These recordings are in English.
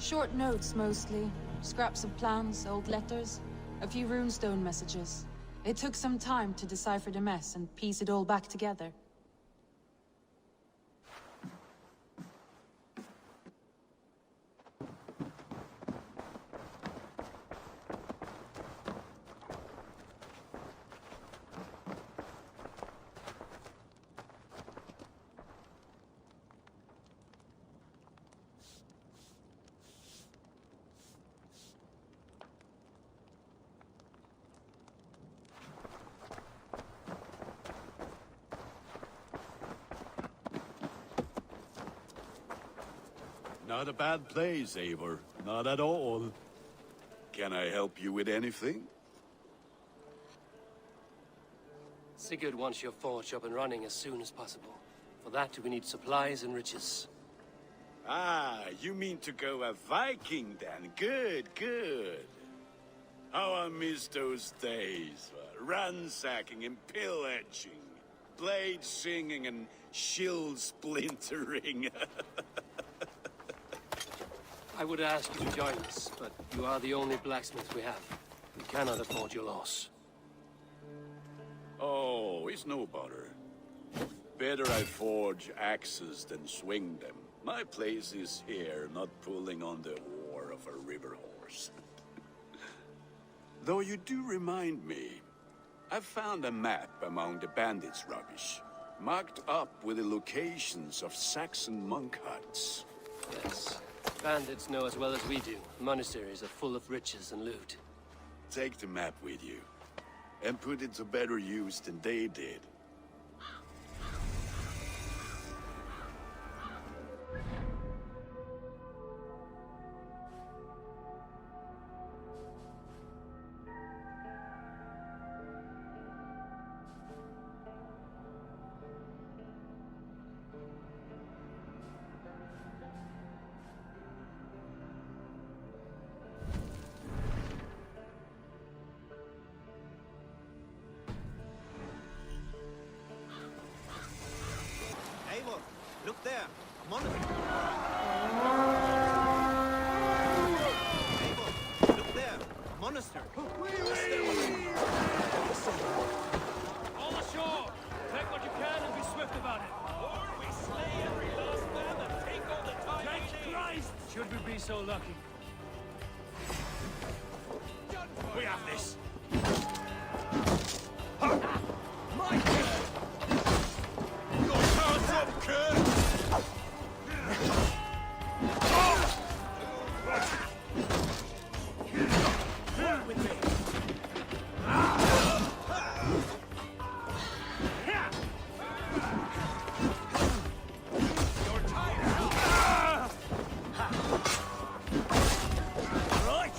Short notes, mostly. Scraps of plans, old letters, a few runestone messages. It took some time to decipher the mess and piece it all back together. Not a bad place, Eivor. Not at all. Can I help you with anything? Sigurd wants your forge up and running as soon as possible. For that, we need supplies and riches. Ah, you mean to go a Viking then? Good, good. How I miss those days. Ransacking and pillaging. Blade singing and shield splintering. I would ask you to join us, but you are the only blacksmith we have. We cannot afford your loss. Oh, it's no bother. Better I forge axes than swing them. My place is here, not pulling on the oar of a river horse. Though you do remind me, I found a map among the bandits' rubbish, marked up with the locations of Saxon monk huts. Yes. Bandits know as well as we do. Monasteries are full of riches and loot. Take the map with you, and put it to better use than they did. Eivor, look there! A monastery! Eivor, look there! A monastery! All ashore! Take what you can and be swift about it! Or we slay every last man and take all the time we need! Christ! Should we be so lucky? We have this! My turn! Your cards up, Kurt! Work with me! You're tired! Right!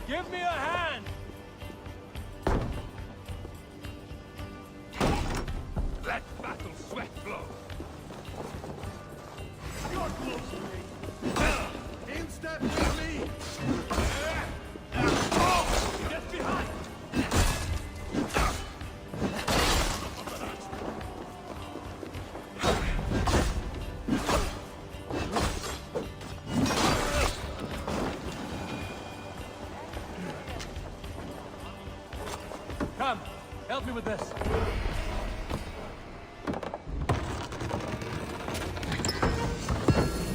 Give me a hand! Let battle sweat flow! You're close to me! In step with me! Get behind! Come, help me with this.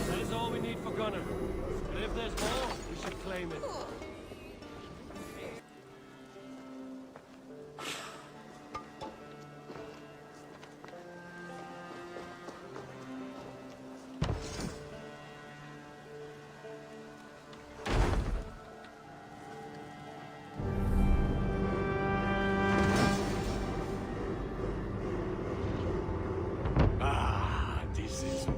That is all we need for Gunnar. But if there's more, we should claim it.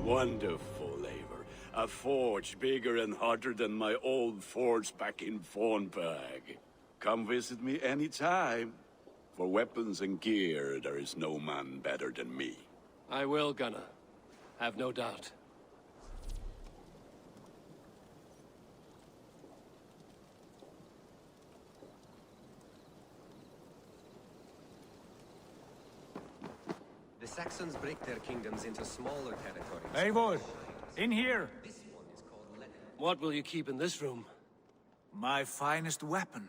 Wonderful, Eivor. A forge bigger and harder than my old forge back in Fornburg. Come visit me anytime. For weapons and gear, there is no man better than me. I will, Gunnar. Have no doubt. The Saxons break their kingdoms into smaller territories. Eivor, in here! What will you keep in this room? My finest weapon.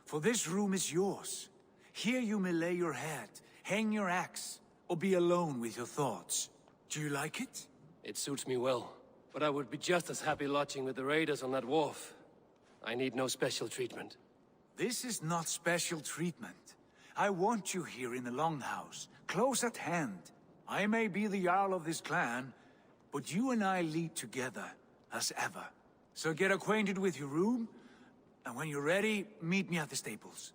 For this room is yours. Here you may lay your head, hang your axe, or be alone with your thoughts. Do you like it? It suits me well, but I would be just as happy lodging with the raiders on that wharf. I need no special treatment. This is not special treatment. I want you here in the Longhouse, close at hand. I may be the Jarl of this clan, but you and I lead together, as ever. So get acquainted with your room, and when you're ready, meet me at the stables.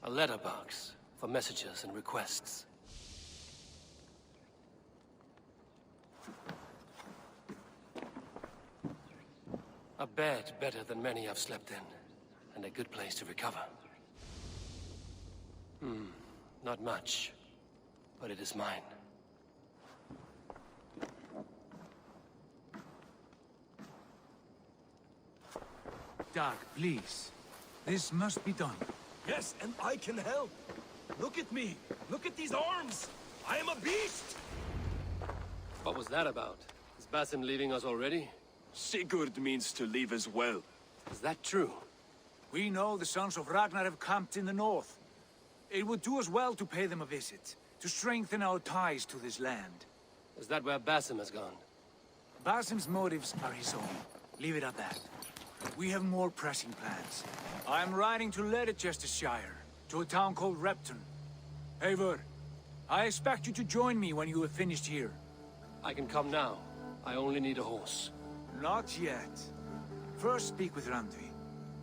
A letterbox for messages and requests. A bed better than many I've slept in, and a good place to recover. Not much, but it is mine. Dag, please. This must be done. Yes, and I can help. Look at me. Look at these arms. I am a beast. What was that about? Is Basim leaving us already? Sigurd means to leave as well. Is that true? We know the sons of Ragnar have camped in the north. It would do us well to pay them a visit, to strengthen our ties to this land. Is that where Basim has gone? Basim's motives are his own. Leave it at that. We have more pressing plans. I am riding to Leicestershire, to a town called Repton. Eivor, I expect you to join me when you have finished here. I can come now. I only need a horse. Not yet. First speak with Randvi.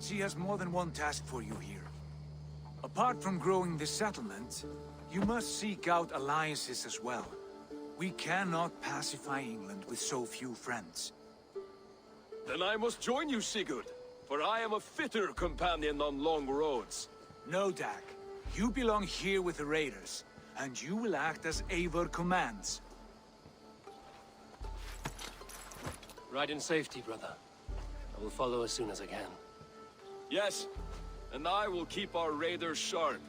She has more than one task for you here. Apart from growing this settlement, you must seek out alliances as well. We cannot pacify England with so few friends. Then I must join you, Sigurd, for I am a fitter companion on long roads. No, Dag. You belong here with the raiders, and you will act as Eivor commands. Ride in safety, brother. I will follow as soon as I can. Yes, and I will keep our raiders sharp.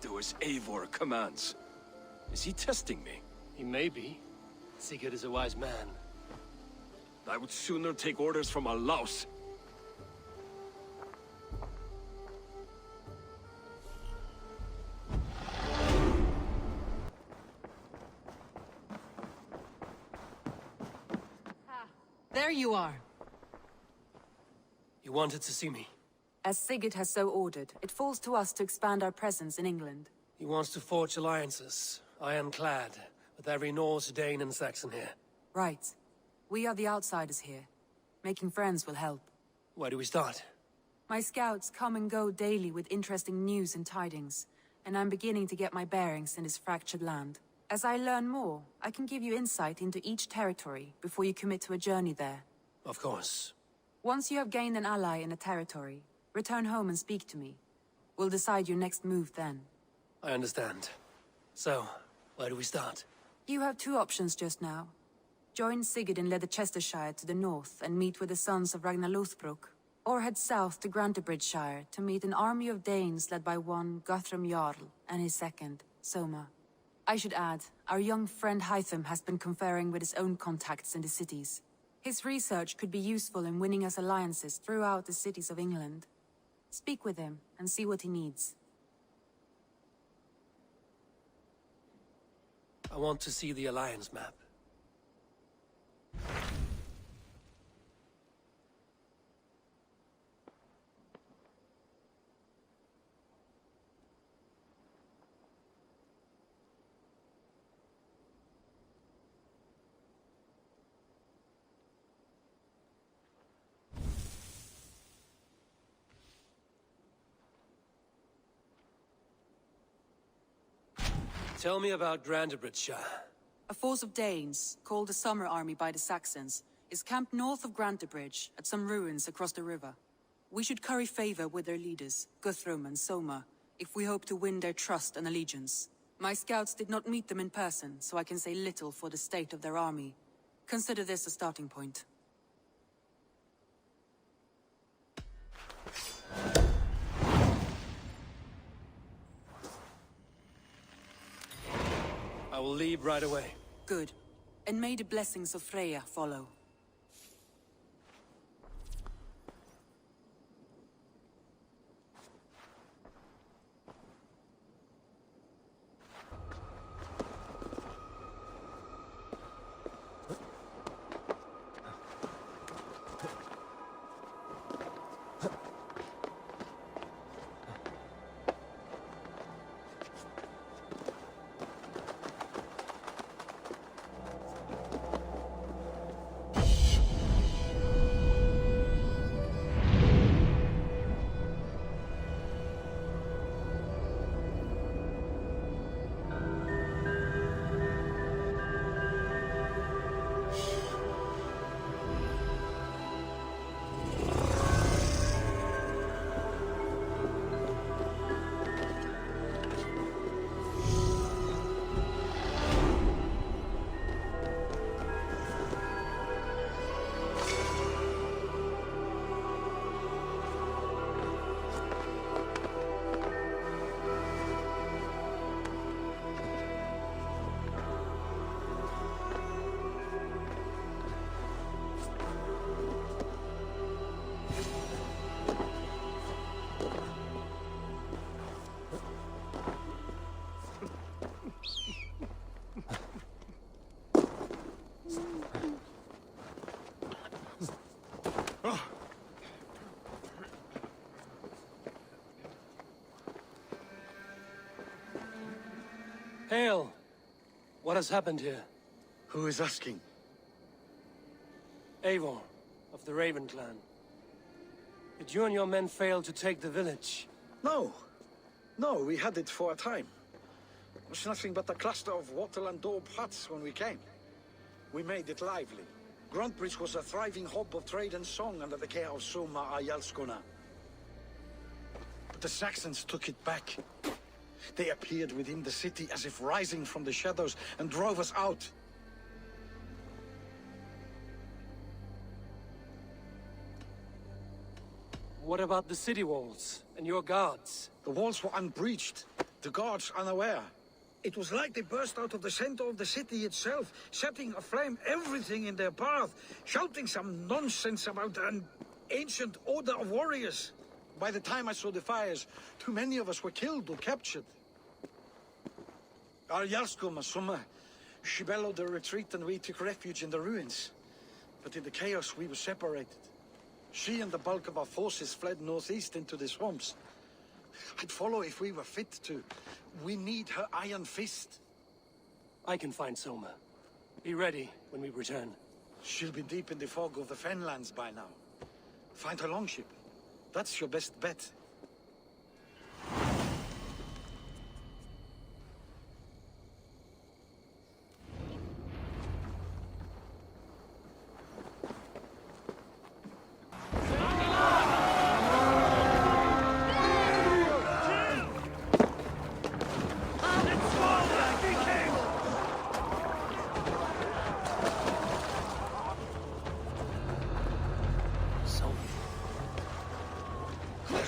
Do as Eivor commands. Is he testing me? He may be. Sigurd is a wise man. I would sooner take orders from a louse. There you are. You wanted to see me? As Sigurd has so ordered, it falls to us to expand our presence in England. He wants to forge alliances, ironclad, with every Norse, Dane, and Saxon here. Right. We are the outsiders here. Making friends will help. Where do we start? My scouts come and go daily with interesting news and tidings, and I'm beginning to get my bearings in this fractured land. As I learn more, I can give you insight into each territory before you commit to a journey there. Of course. Once you have gained an ally in a territory, return home and speak to me. We'll decide your next move then. I understand. So, where do we start? You have two options just now. Join Sigurd in Leicestershire to the north and meet with the sons of Ragnar Lothbrok, or head south to Grantebridgesshire to meet an army of Danes led by one Guthrum Jarl and his second, Soma. I should add, our young friend Hytham has been conferring with his own contacts in the cities. His research could be useful in winning us alliances throughout the cities of England. Speak with him and see what he needs. I want to see the alliance map. Tell me about Grantebridgeshire. A force of Danes, called the Summer Army by the Saxons, is camped north of Grantebridge at some ruins across the river. We should curry favor with their leaders, Guthrum and Soma, if we hope to win their trust and allegiance. My scouts did not meet them in person, so I can say little for the state of their army. Consider this a starting point. I will leave right away. Good. And may the blessings of Freya follow. Hail! What has happened here? Who is asking? Eivor, of the Raven clan. Did you and your men fail to take the village? No. No, we had it for a time. It was nothing but a cluster of wattle and daub huts when we came. We made it lively. Grantebridge was a thriving hub of trade and song under the care of Soma Ayalskona. But the Saxons took it back. They appeared within the city as if rising from the shadows and drove us out. What about the city walls and your guards? The walls were unbreached, the guards unaware. It was like they burst out of the center of the city itself, setting aflame everything in their path, shouting some nonsense about an ancient order of warriors. By the time I saw the fires, too many of us were killed or captured. Our Yarskoma, Soma, she bellowed the retreat and we took refuge in the ruins. But in the chaos, we were separated. She and the bulk of our forces fled northeast into the swamps. I'd follow if we were fit to. We need her iron fist. I can find Soma. Be ready when we return. She'll be deep in the fog of the Fenlands by now. Find her longship. That's your best bet.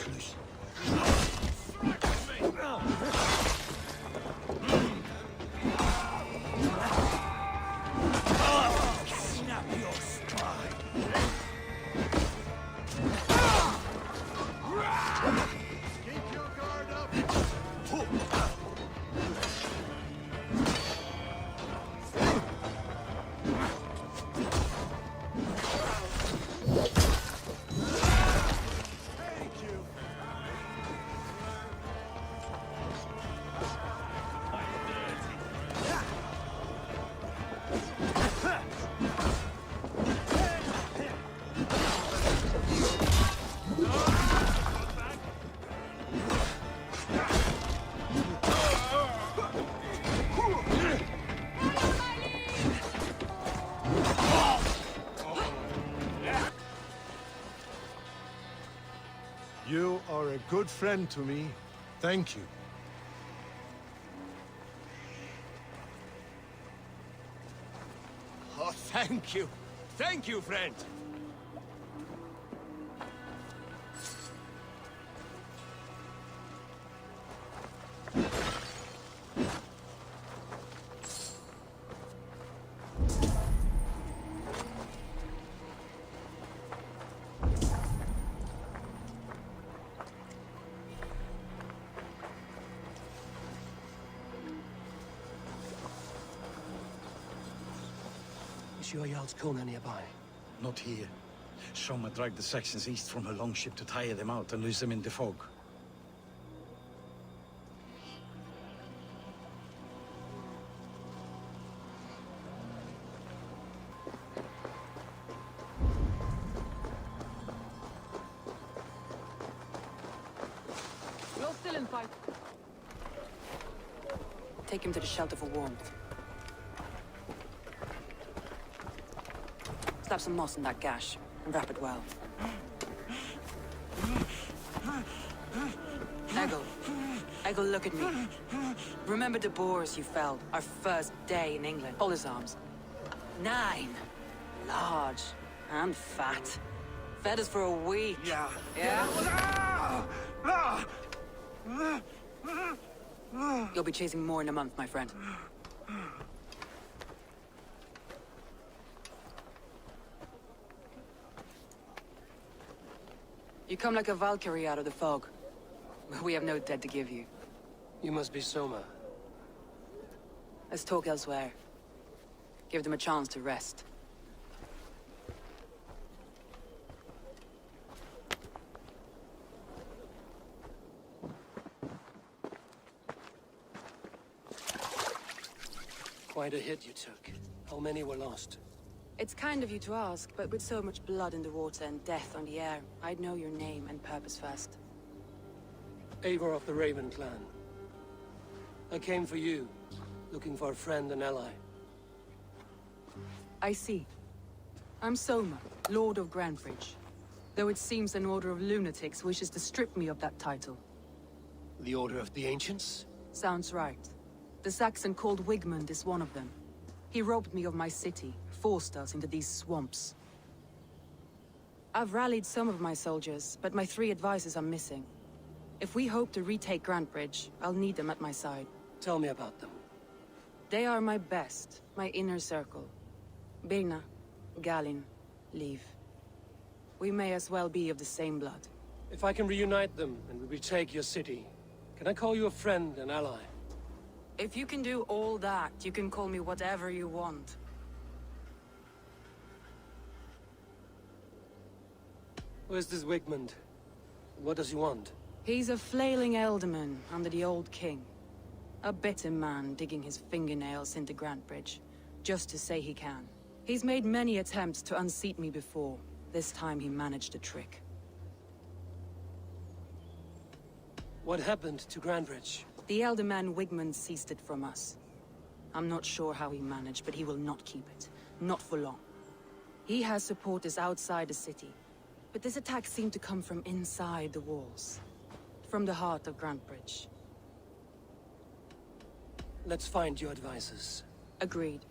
Los. You are a good friend to me. Thank you. Oh, thank you. Thank you, friend. Is your Jarl's Kona nearby? Not here. Soma dragged the Saxons east from her longship to tire them out and lose them in the fog. Roll still and fight. Take him to the shelter for warmth. Slap some moss in that gash, and wrap it well. Eggle, look at me. Remember the boars you felled, our first day in England? Hold his arms. 9. Large. And fat. Fed us for a week. Yeah. Yeah? You'll be chasing more in a month, my friend. You come like a Valkyrie out of the fog. We have no dead to give you. You must be Soma. Let's talk elsewhere. Give them a chance to rest. Quite a hit you took. How many were lost? It's kind of you to ask, but with so much blood in the water and death on the air, I'd know your name and purpose first. Eivor of the Raven clan. I came for you, looking for a friend and ally. I see. I'm Soma, Lord of Grantebridge. Though it seems an order of lunatics wishes to strip me of that title. The Order of the Ancients? Sounds right. The Saxon called Wigmund is one of them. He robbed me of my city, forced us into these swamps. I've rallied some of my soldiers, but my 3 advisors are missing. If we hope to retake Grantebridge, I'll need them at my side. Tell me about them. They are my best, my inner circle. Birna, Galinn, Liv. We may as well be of the same blood. If I can reunite them and we retake your city, can I call you a friend and ally? If you can do all that, you can call me whatever you want. Where's this Wigmund? What does he want? He's a flailing elderman under the old king. A bitter man digging his fingernails into Grantebridge, just to say he can. He's made many attempts to unseat me before. This time he managed a trick. What happened to Grantebridge? The elderman Wigmund seized it from us. I'm not sure how he managed, but he will not keep it. Not for long. He has supporters outside the city, but this attack seemed to come from inside the walls. From the heart of Grantebridge. Let's find your advisors. Agreed.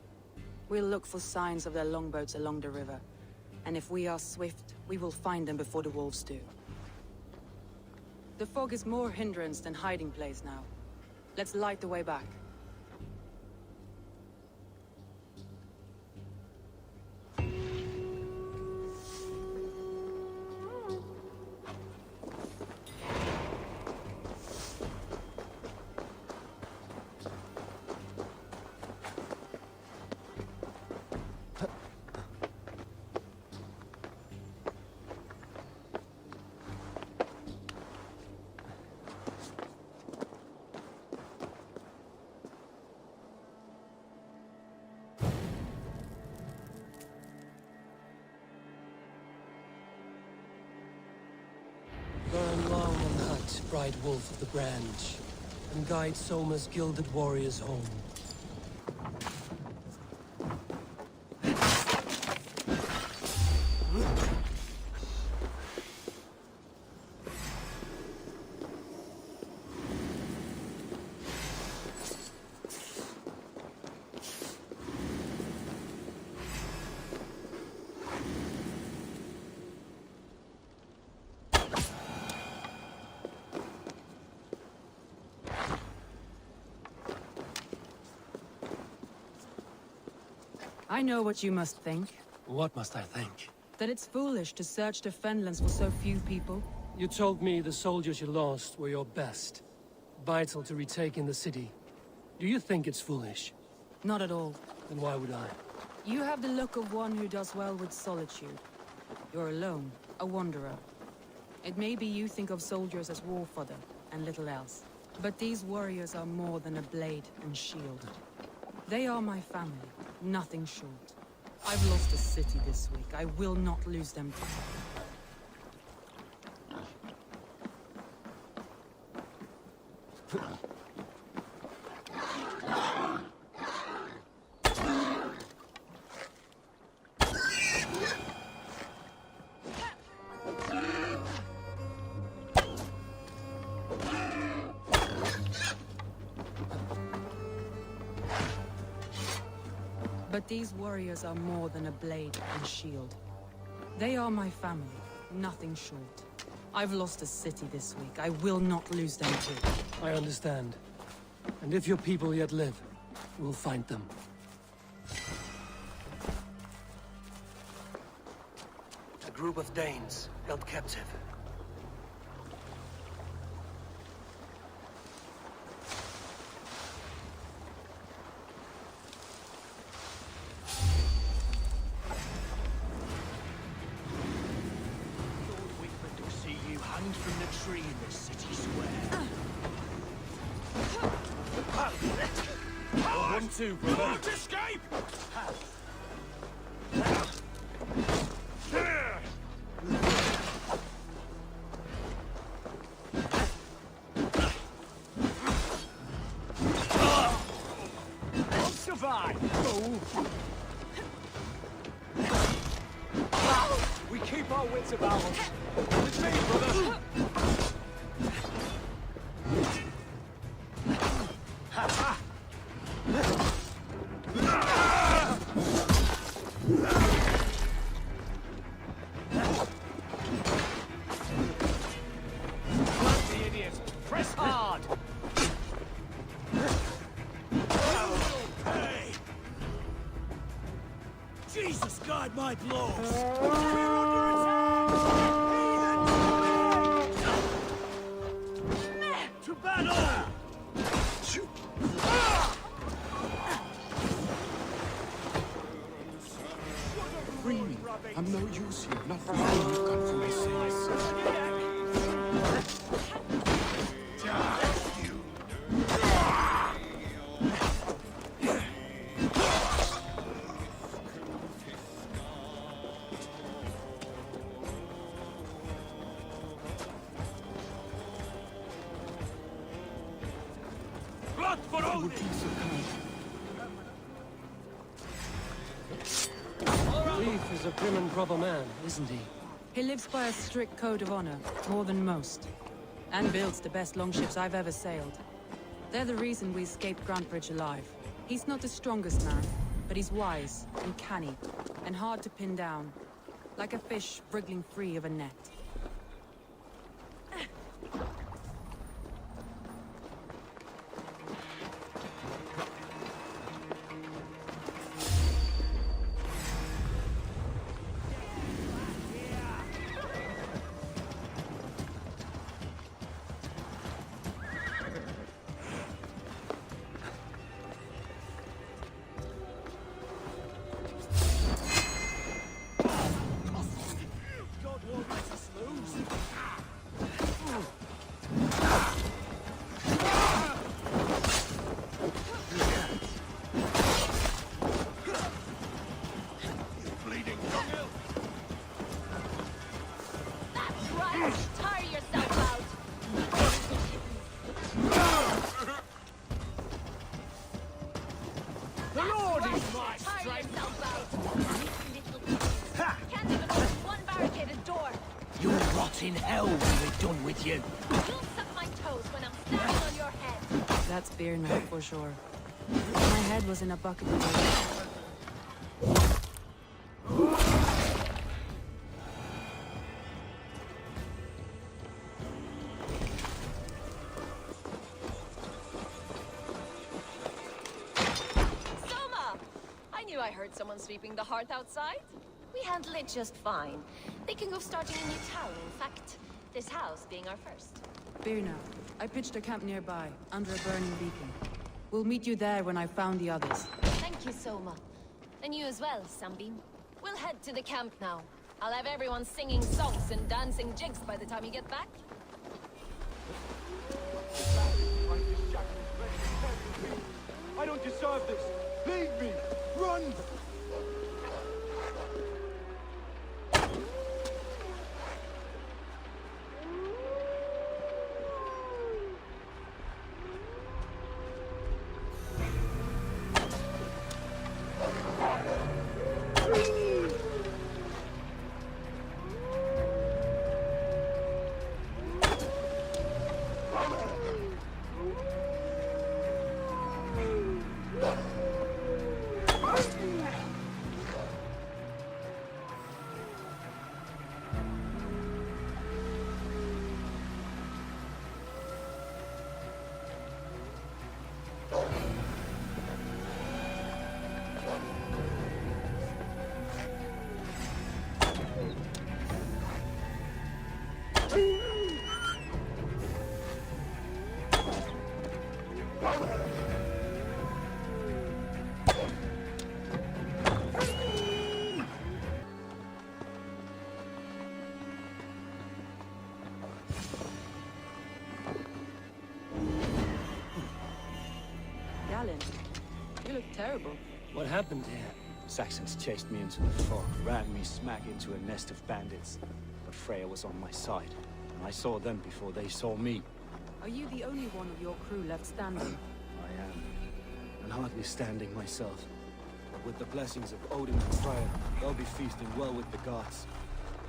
We'll look for signs of their longboats along the river. And if we are swift, we will find them before the wolves do. The fog is more hindrance than hiding place now. Let's light the way back. Burn long and hut, bright wolf of the branch, and guide Soma's gilded warriors home. I know what you must think. What must I think? That it's foolish to search the Fenlands for so few people. You told me the soldiers you lost were your best. Vital to retaking the city. Do you think it's foolish? Not at all. Then why would I? You have the look of one who does well with solitude. You're alone, a wanderer. It may be you think of soldiers as war fodder, and little else. But these warriors are more than a blade and shield. They are my family, nothing short. I've lost a city this week. I will not lose them too. But these warriors are more than a blade and shield. They are my family, nothing short. I've lost a city this week. I will not lose them too. I understand. And if your people yet live, we'll find them. A group of Danes held captive. Hanged from the tree in the city square. 1-2, brother. Don't escape! I'll survive. We keep our wits about us. With me, brother. The idiot. Press hard. Hey! Jesus, guide my blows. To battle! Free me. I'm no use here. Not for all you've done for my sins. Blood for Odin! Leif is a prim and proper man, isn't he? He lives by a strict code of honor, more than most. And builds the best longships I've ever sailed. They're the reason we escaped Grantebridge alive. He's not the strongest man, but he's wise and canny, and hard to pin down. Like a fish wriggling free of a net. Tire yourself out! The Lord is my Tire strength! yourself out! Can't even open one barricaded door! You'll rot in hell when we're done with you! You'll suck my toes when I'm standing on your head! That's beer now, for sure. My head was in a bucket of water. I heard someone sweeping the hearth outside. We handle it just fine. Thinking of starting a new town, in fact. This house being our first. Birna, I pitched a camp nearby, under a burning beacon. We'll meet you there when I've found the others. Thank you, Soma. And you as well, Sunbeam. We'll head to the camp now. I'll have everyone singing songs and dancing jigs by the time you get back. I don't deserve this! Leave me! Run! Galen, you look terrible. What happened here? Saxons chased me into the fog, ran me smack into a nest of bandits. But Freya was on my side, and I saw them before they saw me. Are you the only one of your crew left standing? I am, and hardly standing myself. But with the blessings of Odin and Freya, they'll be feasting well with the gods.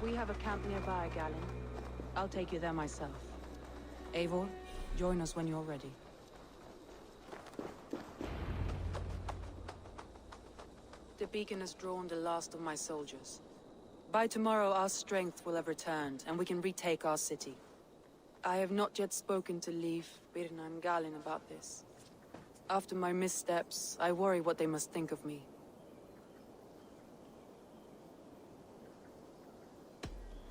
We have a camp nearby, Galen. I'll take you there myself. Eivor, join us when you're ready. The beacon has drawn the last of my soldiers. By tomorrow, our strength will have returned, and we can retake our city. I have not yet spoken to Leif, Birna, and Galen about this. After my missteps, I worry what they must think of me.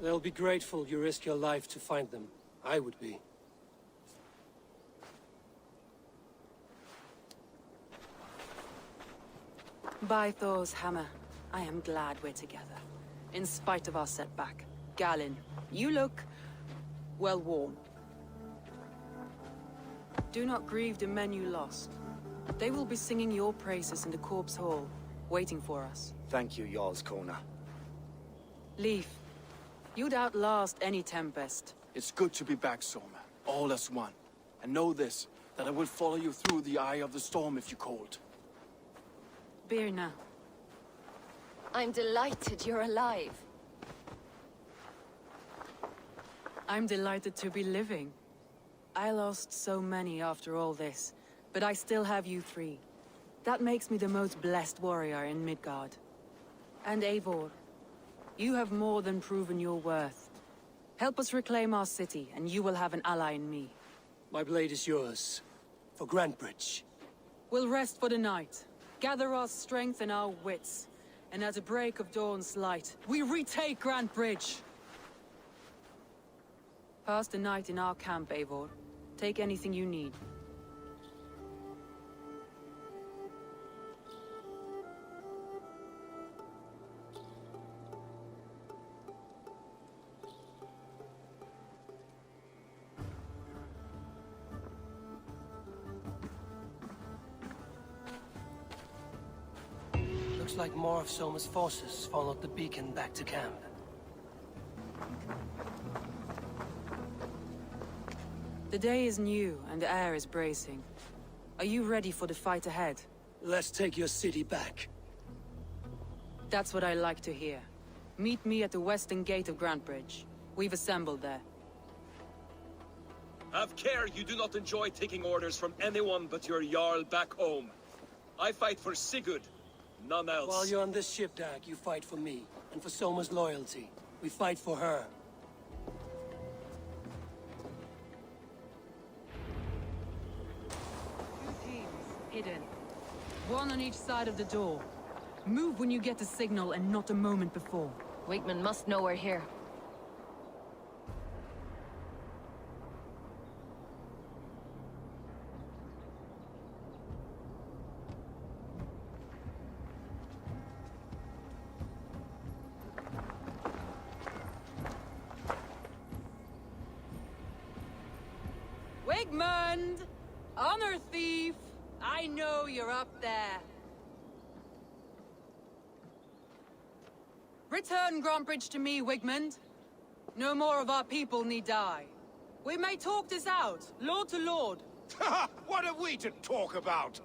They'll be grateful you risk your life to find them. I would be. By Thor's hammer, I am glad we're together. In spite of our setback. Galen, you look... well worn. Do not grieve the men you lost. They will be singing your praises in the Corpse Hall, waiting for us. Thank you, Jarl's Kona. Leif, you'd outlast any tempest. It's good to be back, Soma. All as one. And know this, that I will follow you through the eye of the storm if you called. Birna. I'm delighted you're alive. I'm delighted to be living. I lost so many after all this, but I still have you three. That makes me the most blessed warrior in Midgard. And Eivor, you have more than proven your worth. Help us reclaim our city, and you will have an ally in me. My blade is yours. For Grantebridge. We'll rest for the night. Gather our strength and our wits. And at the break of dawn's light, we retake Grantebridge! Pass the night in our camp, Eivor. Take anything you need. Looks like more of Soma's forces followed the beacon back to camp. The day is new, and the air is bracing. Are you ready for the fight ahead? Let's take your city back. That's what I like to hear. Meet me at the western gate of Grantebridge. We've assembled there. Have care you do not enjoy taking orders from anyone but your Jarl back home. I fight for Sigurd, none else. While you're on this ship, Dag, you fight for me, and for Soma's loyalty. We fight for her. Two teams, hidden. One on each side of the door. Move when you get the signal and not a moment before. Wakeman must know we're here. Wigmund! Honor thief! I know you're up there. Return Grantebridge to me, Wigmund. No more of our people need die. We may talk this out, lord to lord. What have we to talk about?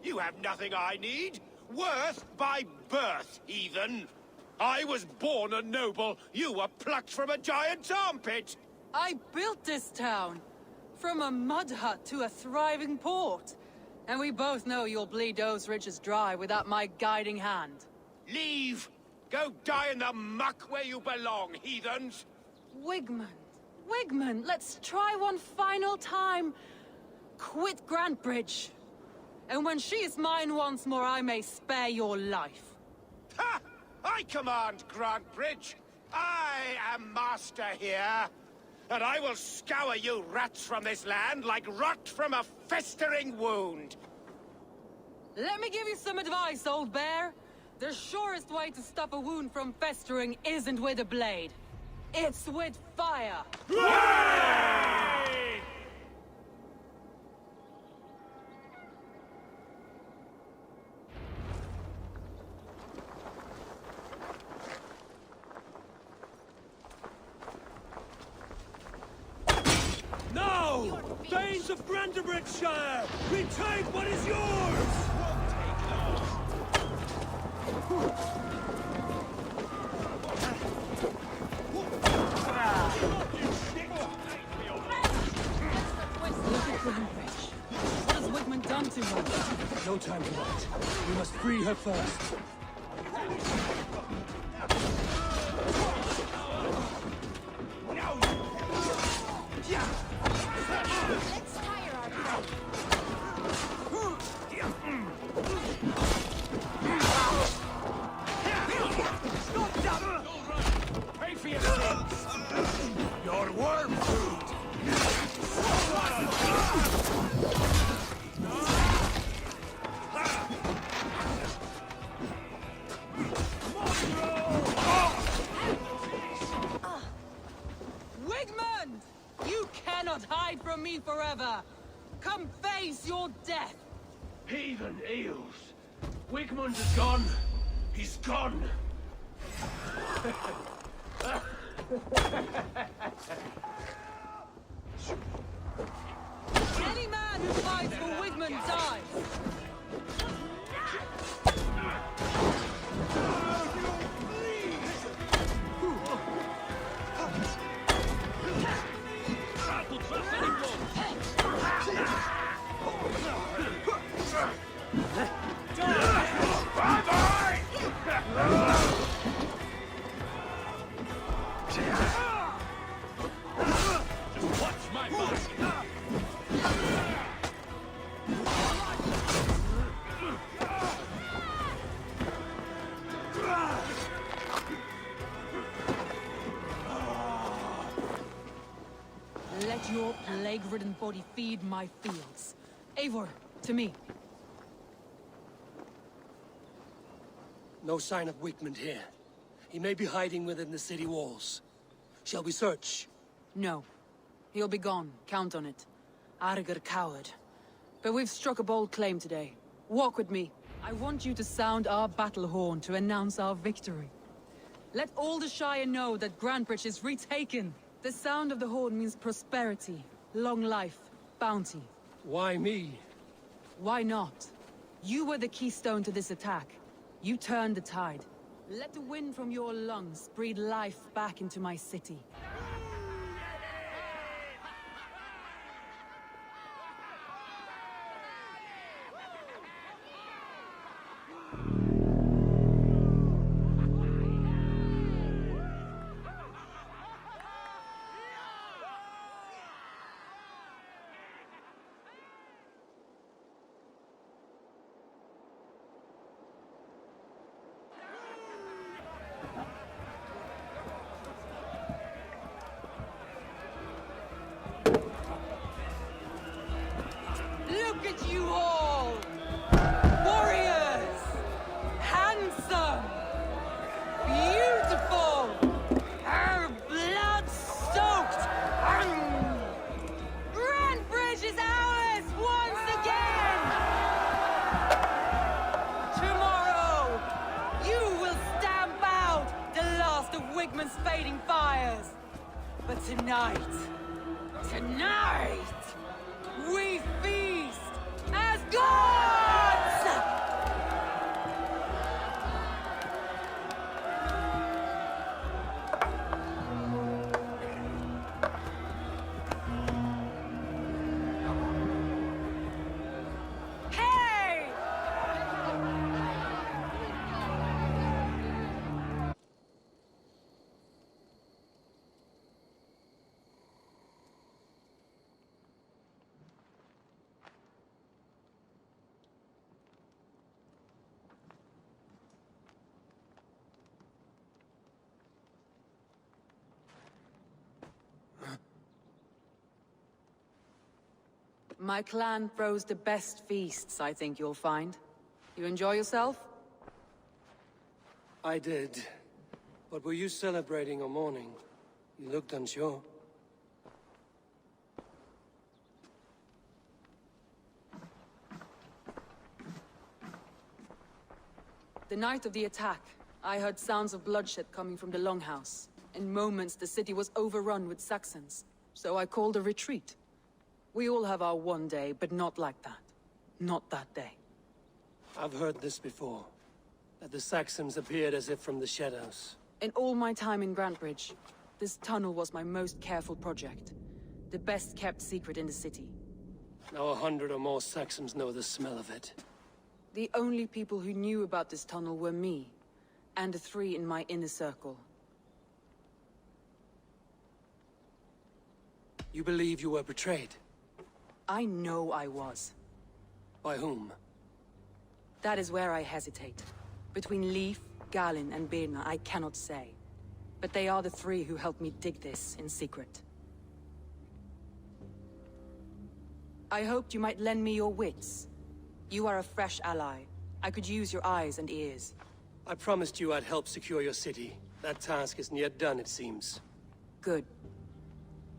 You have nothing I need. Worth by birth, heathen. I was born a noble. You were plucked from a giant's armpit. I built this town. From a mud hut to a thriving port. And we both know you'll bleed those riches dry without my guiding hand. Leave! Go die in the muck where you belong, heathens! Wigmund, Wigmund, let's try one final time. Quit Grantebridge. And when she is mine once more, I may spare your life. Ha! I command Grantebridge. I am master here. And I will scour you rats from this land like rot from a festering wound. Let me give you some advice, old bear. The surest way to stop a wound from festering isn't with a blade. It's with fire. Now! Thanes of Grantebridgeshire! Retake what is yours! Look at Grantebridge. What has Wigmund done to her? No time for that. We must free her first. Let's tire our fight. Pay for your sins! Your worm food! Wigmund! You cannot hide from me forever! Come face your death! Heathen eels. Wigmund is gone. He's gone. Any man who fights for Wigmund dies! Let your plague-ridden body feed my fields. Eivor, to me. No sign of Wigmund here. He may be hiding within the city walls. Shall we search? No. He'll be gone. Count on it. Arger coward. But we've struck a bold claim today. Walk with me. I want you to sound our battle horn to announce our victory. Let all the Shire know that Grantebridge is retaken. The sound of the horn means prosperity, long life, bounty. Why me? Why not? You were the keystone to this attack. You turned the tide. Let the wind from your lungs breathe life back into my city. at you all! Warriors! Handsome! Beautiful! Blood-soaked! Grantebridge is ours once again! Tomorrow, you will stamp out the last of Wigman's fading fires. But tonight, we feast as gods! Hey! My clan throws the best feasts, I think you'll find. You enjoy yourself? I did. But were you celebrating or mourning? You looked unsure. The night of the attack, I heard sounds of bloodshed coming from the Longhouse. In moments, the city was overrun with Saxons, so I called a retreat. We all have our one day, but not like that. Not that day. I've heard this before. That the Saxons appeared as if from the shadows. In all my time in Grantebridge, this tunnel was my most careful project. The best kept secret in the city. Now 100 or more Saxons know the smell of it. The only people who knew about this tunnel were me, and the 3 in my inner circle. You believe you were betrayed? I know I was. By whom? That is where I hesitate. Between Leif, Galinn, and Birna, I cannot say. But they are the 3 who helped me dig this in secret. I hoped you might lend me your wits. You are a fresh ally. I could use your eyes and ears. I promised you I'd help secure your city. That task isn't yet done, it seems. Good.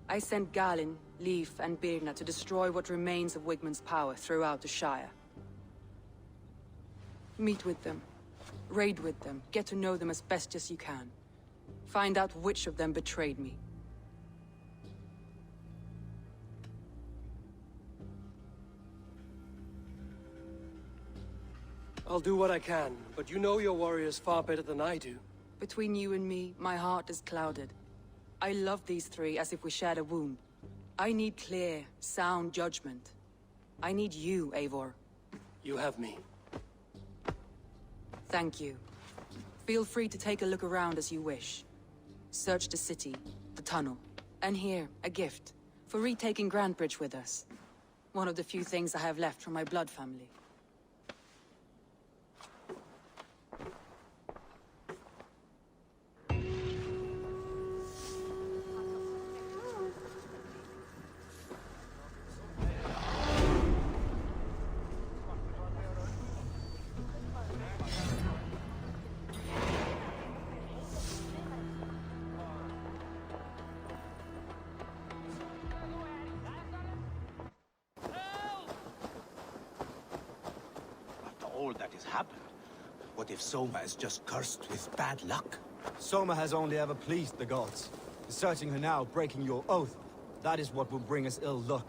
I sent Galinn, Leif, and Birna to destroy what remains of Wigman's power throughout the Shire. Meet with them. Raid with them. Get to know them as best as you can. Find out which of them betrayed me. I'll do what I can, but you know your warriors far better than I do. Between you and me, my heart is clouded. I love these 3 as if we shared a wound. I need clear, sound judgment. I need you, Eivor. You have me. Thank you. Feel free to take a look around as you wish. Search the city, the tunnel, and here, a gift, for retaking Grantebridge with us. One of the few things I have left from my blood family. All that has happened. What if Soma is just cursed with bad luck? Soma has only ever pleased the gods. Deserting her now, breaking your oath, that is what will bring us ill luck.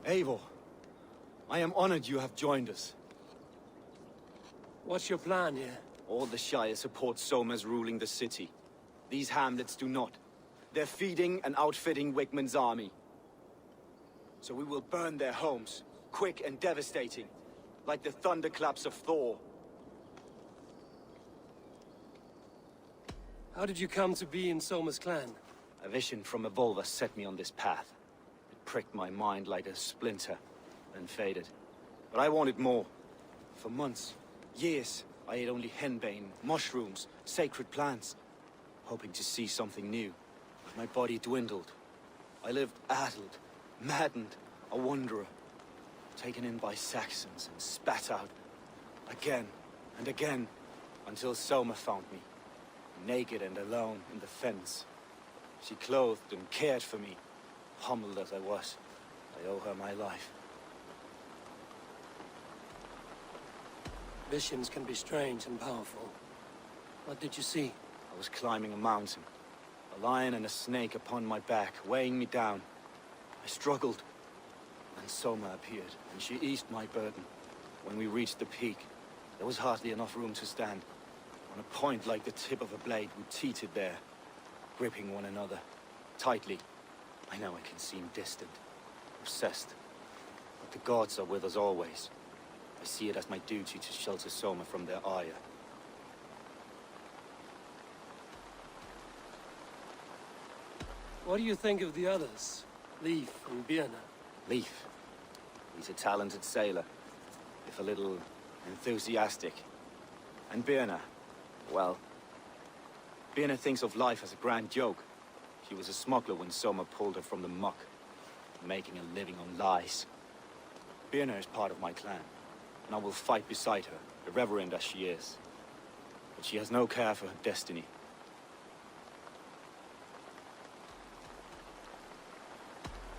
Eivor, I am honored you have joined us. What's your plan here? All the Shire support Soma's ruling the city. These hamlets do not. They're feeding and outfitting Wigman's army. So we will burn their homes, quick and devastating, like the thunderclaps of Thor. How did you come to be in Soma's clan? A vision from Evolva set me on this path. It pricked my mind like a splinter, then faded. But I wanted more. For months, years, I ate only henbane, mushrooms, sacred plants. hoping to see something new. But my body dwindled. I lived addled, maddened, a wanderer, taken in by Saxons and spat out again and again, until Soma found me, naked and alone in the fens. She clothed and cared for me, humbled as I was. I owe her my life. Visions can be strange and powerful. What did you see? I was climbing a mountain, a lion and a snake upon my back, weighing me down. I struggled, and Soma appeared, and she eased my burden. When we reached the peak, there was hardly enough room to stand. On a point like the tip of a blade, we teetered there, gripping one another tightly. I know I can seem distant, obsessed, but the gods are with us always. I see it as my duty to shelter Soma from their ire. What do you think of the others? Leif and Birna? Leif. He's a talented sailor, if a little enthusiastic. And Birna, well, Birna thinks of life as a grand joke. She was a smuggler when Soma pulled her from the muck, making a living on lies. Birna is part of my clan, and I will fight beside her, irreverent as she is. But she has no care for her destiny.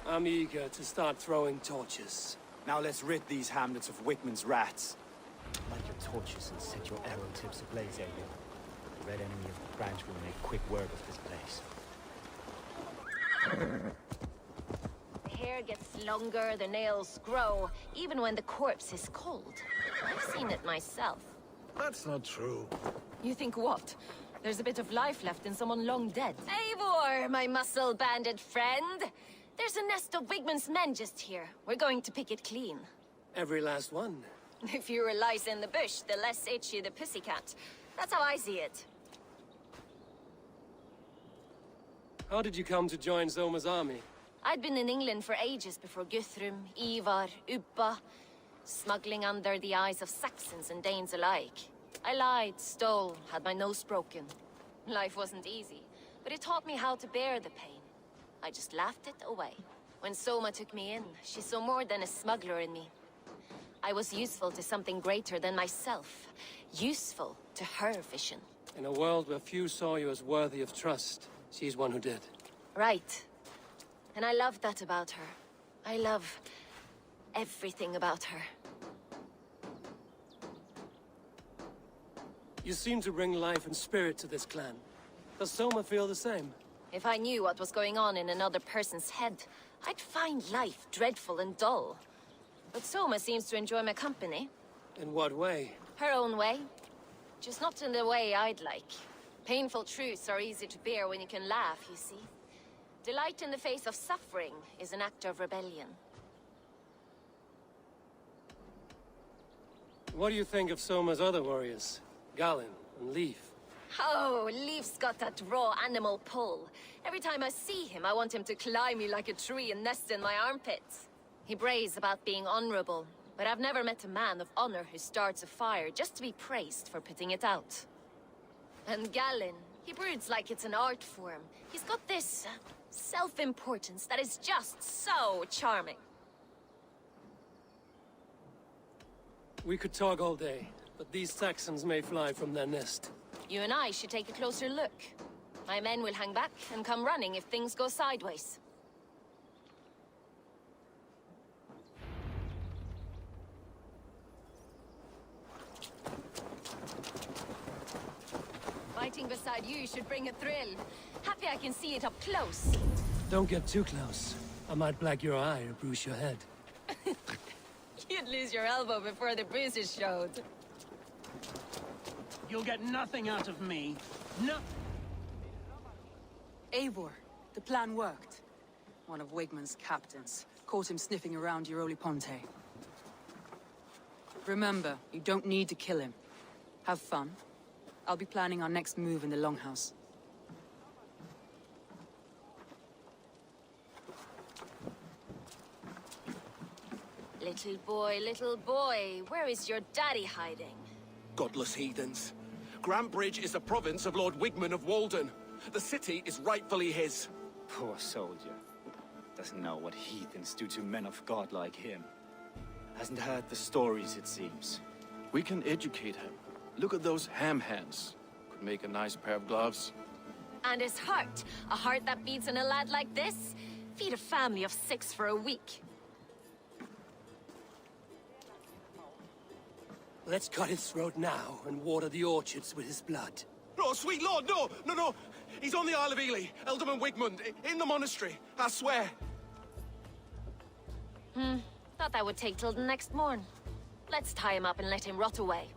I'm eager to start throwing torches. Now let's rid these hamlets of Wickman's rats. Light your torches and set your arrow tips ablaze, Eivor. The red enemy of the branch will make quick work of this place. The hair gets longer, the nails grow, even when the corpse is cold. I've seen it myself. That's not true. You think what? There's a bit of life left in someone long dead. Eivor, my muscle-banded friend! There's a nest of Wigman's men just here. We're going to pick it clean. Every last one. The fewer lice in the bush, the less itchy the pussycat. That's how I see it. How did you come to join Soma's army? I'd been in England for ages before Guthrum, Ivar, Ubba, smuggling under the eyes of Saxons and Danes alike. I lied, stole, had my nose broken. Life wasn't easy, but it taught me how to bear the pain. I just laughed it away. When Soma took me in, she saw more than a smuggler in me. I was useful to something greater than myself. Useful to her vision. In a world where few saw you as worthy of trust, she's one who did. Right. And I love that about her. I love everything about her. You seem to bring life and spirit to this clan. Does Soma feel the same? If I knew what was going on in another person's head, I'd find life dreadful and dull. But Soma seems to enjoy my company. In what way? Her own way. Just not in the way I'd like. Painful truths are easy to bear when you can laugh, you see. Delight in the face of suffering is an act of rebellion. What do you think of Soma's other warriors? Galinn and Leif? Oh, Leif's got that raw animal pull. Every time I see him, I want him to climb me like a tree and nest in my armpits. He brays about being honorable, but I've never met a man of honor who starts a fire just to be praised for putting it out. And Galinn, he broods like it's an art form. He's got this self-importance that is just so charming. We could talk all day, but these Saxons may fly from their nest. You and I should take a closer look. My men will hang back and come running if things go sideways. Fighting beside you should bring a thrill. Happy I can see it up close. Don't get too close. I might black your eye or bruise your head. You'd lose your elbow before the bruises showed. You'll get nothing out of me. No. Eivor, the plan worked. One of Wigman's captains caught him sniffing around Euroli Ponte. Remember, you don't need to kill him. Have fun. I'll be planning our next move in the Longhouse. Little boy, where is your daddy hiding? Godless heathens. Grantbridge is the province of Lord Wigman of Walden. The city is rightfully his. Poor soldier. Doesn't know what heathens do to men of God like him. Hasn't heard the stories, it seems. We can educate him. Look at those ham hands. Could make a nice pair of gloves. And his heart. A heart that beats in a lad like this. Feed a family of 6 for a week. Let's cut his throat now and water the orchards with his blood. No, sweet lord, no! No, no! He's on the Isle of Ely, Ealdorman Wigmund, in the monastery, I swear. Thought that would take till the next morn. Let's tie him up and let him rot away.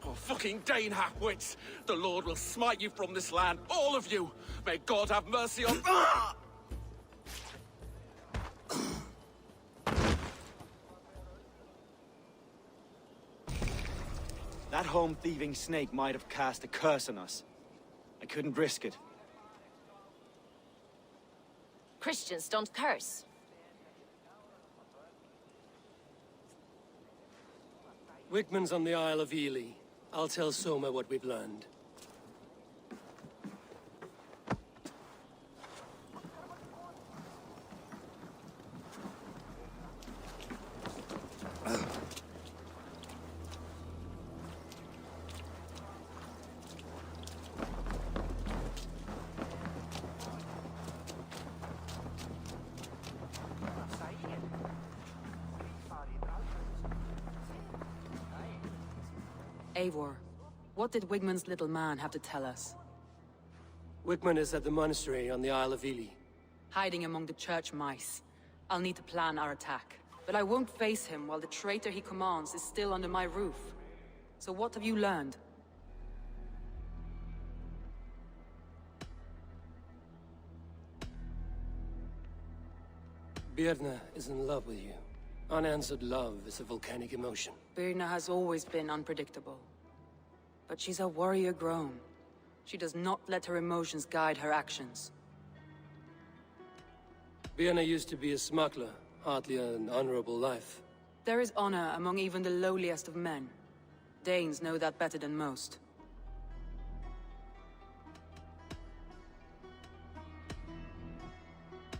Oh, fucking Dane half-wits! The Lord will smite you from this land, all of you! May God have mercy on... That home-thieving snake might have cast a curse on us. I couldn't risk it. Christians don't curse. Wigmund's on the Isle of Ely. I'll tell Soma what we've learned. Eivor, what did Wigmund's little man have to tell us? Wigmund is at the monastery on the Isle of Ely. Hiding among the church mice. I'll need to plan our attack. But I won't face him while the traitor he commands is still under my roof. So what have you learned? Birna is in love with you. Unanswered love is a volcanic emotion. Birna has always been unpredictable. But she's a warrior grown. She does not let her emotions guide her actions. Birna used to be a smuggler, hardly an honorable life. There is honor among even the lowliest of men. Danes know that better than most.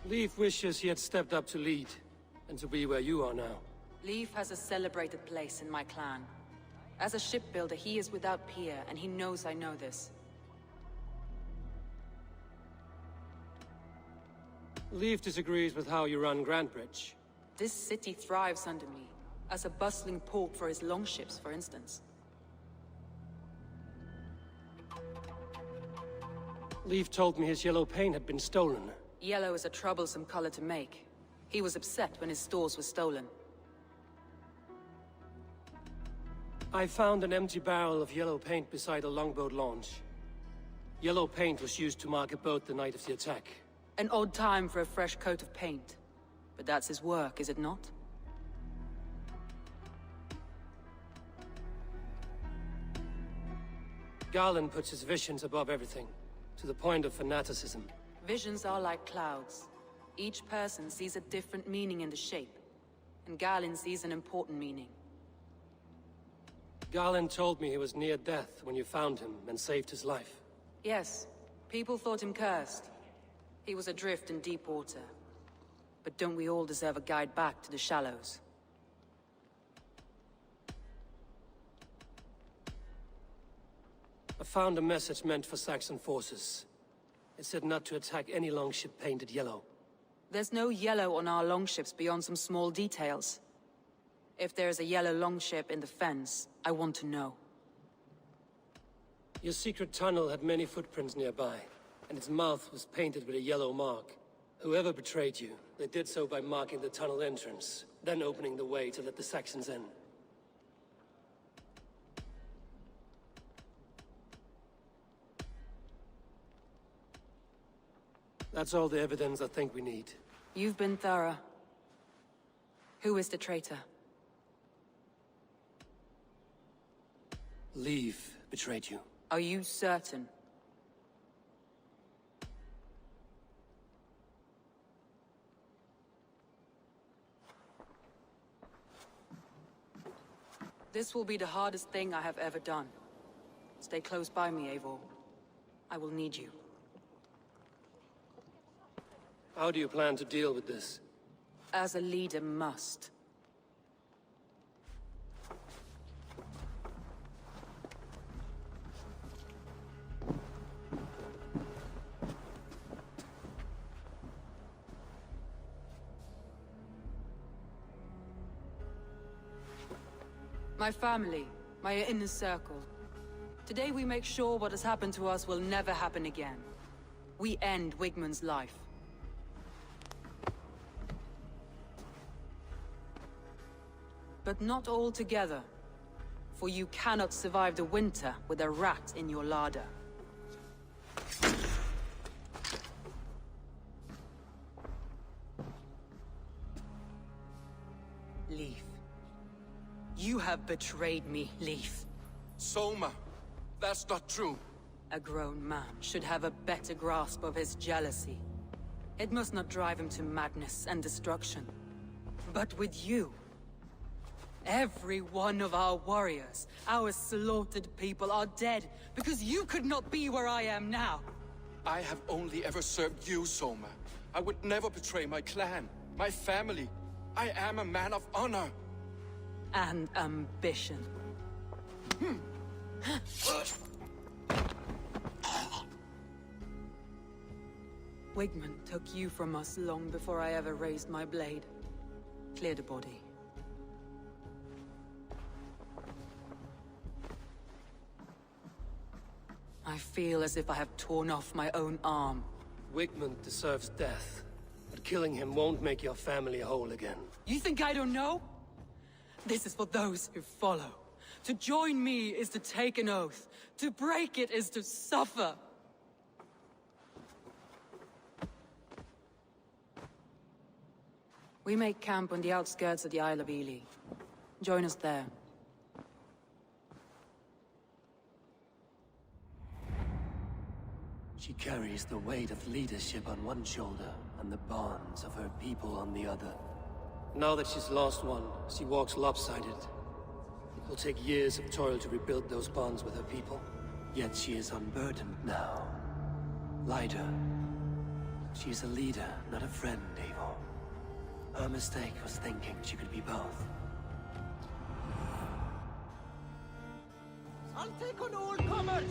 Leif wishes he had stepped up to lead, and to be where you are now. Leif has a celebrated place in my clan. As a shipbuilder, he is without peer, and he knows I know this. Leif disagrees with how you run Grantebridge. This city thrives under me, as a bustling port for his longships, for instance. Leif told me his yellow paint had been stolen. Yellow is a troublesome color to make. He was upset when his stores were stolen. I found an empty barrel of yellow paint beside a longboat launch. Yellow paint was used to mark a boat the night of the attack. An odd time for a fresh coat of paint. But that's his work, is it not? Garland puts his visions above everything, to the point of fanaticism. Visions are like clouds. Each person sees a different meaning in the shape, and Garland sees an important meaning. Garland told me he was near death when you found him and saved his life. Yes, people thought him cursed. He was adrift in deep water. But don't we all deserve a guide back to the shallows? I found a message meant for Saxon forces. It said not to attack any longship painted yellow. There's no yellow on our longships beyond some small details. If there's a yellow longship in the fens, I want to know. Your secret tunnel had many footprints nearby, and its mouth was painted with a yellow mark. Whoever betrayed you, they did so by marking the tunnel entrance, then opening the way to let the Saxons in. That's all the evidence I think we need. You've been thorough. Who is the traitor? Leif betrayed you. Are you certain? This will be the hardest thing I have ever done. Stay close by me, Eivor. I will need you. How do you plan to deal with this? As a leader must. My family, my inner circle. Today we make sure what has happened to us will never happen again. We end Wigmund's life. But not all together. For you cannot survive the winter with a rat in your larder. Leaf. You have betrayed me, Leaf. Soma, that's not true. A grown man should have a better grasp of his jealousy. It must not drive him to madness and destruction. But with you, every one of our warriors, our slaughtered people are dead because you could not be where I am now. I have only ever served you, Soma. I would never betray my clan, my family. I am a man of honor. And ambition. Wigmund took you from us long before I ever raised my blade. Cleared a body. I feel as if I have torn off my own arm. Wigmund deserves death, but killing him won't make your family whole again. You think I don't know? This is for those who follow. To join me is to take an oath. To break it is to suffer. We make camp on the outskirts of the Isle of Ely. Join us there. She carries the weight of leadership on one shoulder and the bonds of her people on the other. Now that she's lost one, she walks lopsided. It will take years of toil to rebuild those bonds with her people. Yet she is unburdened now. Lighter. She's a leader, not a friend, Eivor. Her mistake was thinking she could be both. I'll take on all comers!